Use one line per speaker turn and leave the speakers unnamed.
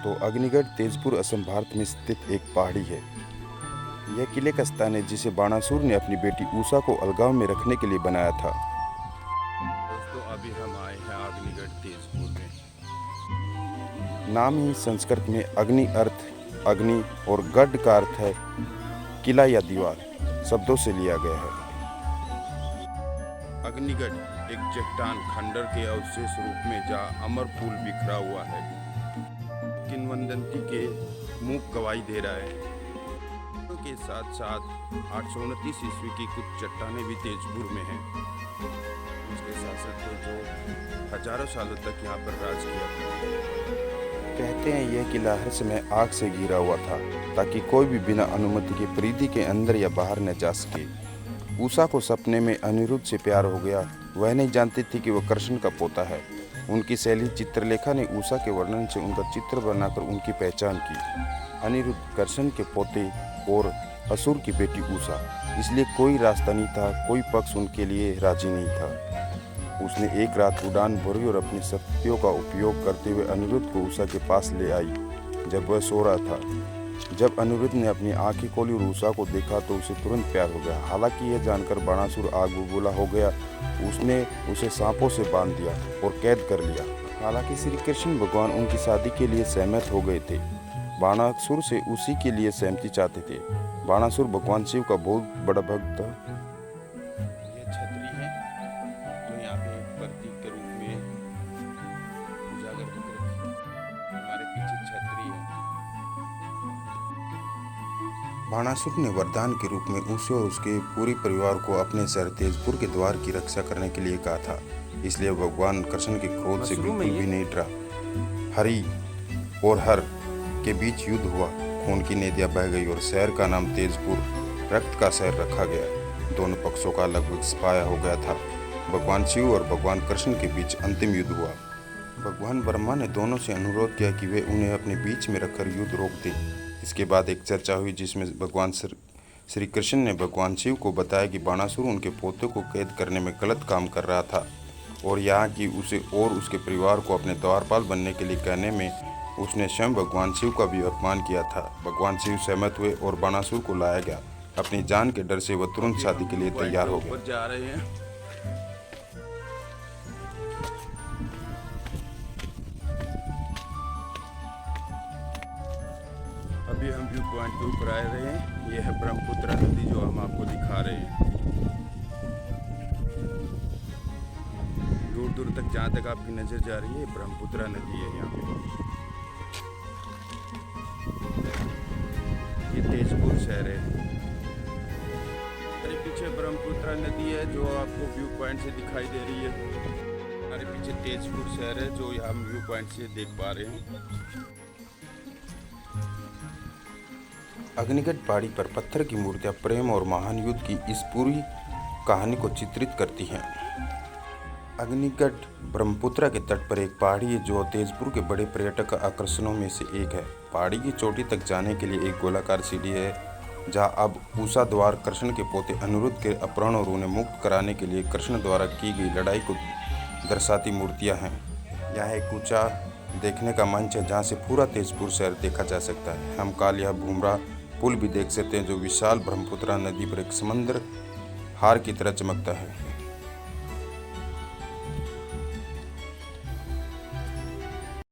तो अग्निगढ़ तेजपुर असम भारत में स्थित एक पहाड़ी है। यह किले का स्थान है जिसे बाणासुर ने अपनी बेटी उषा को अलगाव में रखने के लिए बनाया था।
दोस्तों अभी हम आए हैं अग्निगढ़ तेजपुर में।
नाम ही संस्कृत में अग्नि अर्थ अग्नि और गढ़ का अर्थ है किला या दीवार शब्दों से लिया गया है।
अग्निगढ़ एक चट्टान खंडर के अवशेष रूप में जहाँ अमर फूल बिखरा हुआ है, किंवदंती के मुख गवाही दे रहा है। के साथ साथ 829 ईस्वी की कुछ चट्टानें भी तेजपुर में हैं। उसके शासक थे जो हजारों सालों तक यहाँ पर राज किया था।
कहते हैं यह किला हर समय आग से घिरा हुआ था ताकि कोई भी बिना अनुमति के परिधि के अंदर या बाहर न जा सके। उषा को सपने में अनिरुद्ध से प्यार हो गया। वह नहीं जानती थी कि वह कृष्ण का पोता है। उनकी सहेली चित्रलेखा ने उषा के वर्णन से उनका चित्र बनाकर उनकी पहचान की। अनिरुद्ध कृष्ण के पोते और असुर की बेटी उषा, इसलिए कोई रास्ता नहीं था, कोई पक्ष उनके लिए राजी नहीं था। उसने एक रात उड़ान भरी और अपनी शक्तियों का उपयोग करते हुए अनिरुद्ध को उषा के पास ले आई जब वह सो रहा था। जब अनिरुद्ध ने अपनी आंखें खोली और उषा को देखा तो उसे तुरंत प्यार हो गया। हालांकि यह जानकर बाणासुर आग बबूला हो गया। उसने उसे सांपों से बांध दिया और कैद कर लिया। हालांकि श्री कृष्ण भगवान उनकी शादी के लिए सहमत हो गए थे। बाणासुर से उसी के लिए सहमति चाहते थे। बाणासुर भगवान शिव का बहुत बड़ा भक्त था।
ये छतरी है जो यहाँ पे प्रतीक के रूप में उजागर दिख रही है। हमारे पीछे छतरी है।
बाणासुर ने वरदान के रूप में उसे और उसके पूरे परिवार को अपने शहर तेजपुर के द्वार की रक्षा करने के लिए कहा था। इसलिए भगवान कृष्ण के क्रोध से बिल्कुल भी नहीं डरा। हरि और हर के बीच युद्ध हुआ। खून की नदियां बह गई और शहर का नाम तेजपुर रक्त का शहर रखा गया। दोनों पक्षों का लगभग सफाया हो गया था। भगवान शिव और भगवान कृष्ण के बीच अंतिम युद्ध हुआ। भगवान ब्रह्मा ने दोनों से अनुरोध किया कि वे उन्हें अपने बीच में रखकर युद्ध रोक दें। इसके बाद एक चर्चा हुई जिसमें भगवान श्री कृष्ण ने भगवान शिव को बताया कि बाणासुर उनके पोते को कैद करने में गलत काम कर रहा था और यहाँ की उसे और उसके परिवार को अपने द्वारपाल बनने के लिए कहने में उसने स्वयं भगवान शिव का भी अपमान किया था। भगवान शिव सहमत हुए और बाणासुर को लाया गया। अपनी जान के डर से वह तुरंत शादी के लिए तैयार हो गया।
जा रहे हैं। अभी हम व्यू पॉइंट के ऊपर आ रहे हैं। यह है ब्रह्मपुत्र नदी जो हम आपको दिखा रहे हैं। दूर दूर तक जहाँ तक आपकी नजर जा रही है ब्रह्मपुत्र नदी है। यहाँ पे ये तेजपुर शहर है। हमारे पीछे ब्रह्मपुत्र नदी है जो आपको व्यू पॉइंट से दिखाई दे रही है। हमारे पीछे तेजपुर शहर है जो हम व्यू पॉइंट से देख पा रहे हैं।
अग्निगढ़ पहाड़ी पर पत्थर की मूर्तियां प्रेम और महान युद्ध की इस पूरी कहानी को चित्रित करती हैं। अग्निगढ़ ब्रह्मपुत्र के तट पर एक पहाड़ी है जो तेजपुर के बड़े पर्यटक आकर्षणों में से एक है। पहाड़ी की चोटी तक जाने के लिए एक गोलाकार सीढ़ी है जहां अब उषा द्वार कृष्ण के पोते अनिरुद्ध के अपहरण और उन्हें मुक्त कराने के लिए कृष्ण द्वारा की गई लड़ाई को दर्शाती मूर्तियां हैं। यहाँ एक ऊंचा देखने का मंच है जहाँ से पूरा तेजपुर शहर देखा जा सकता है। हम काल या भूमरा पुल भी देख सकते हैं जो विशाल ब्रह्मपुत्र नदी पर एक समंदर हार की तरह चमकता है।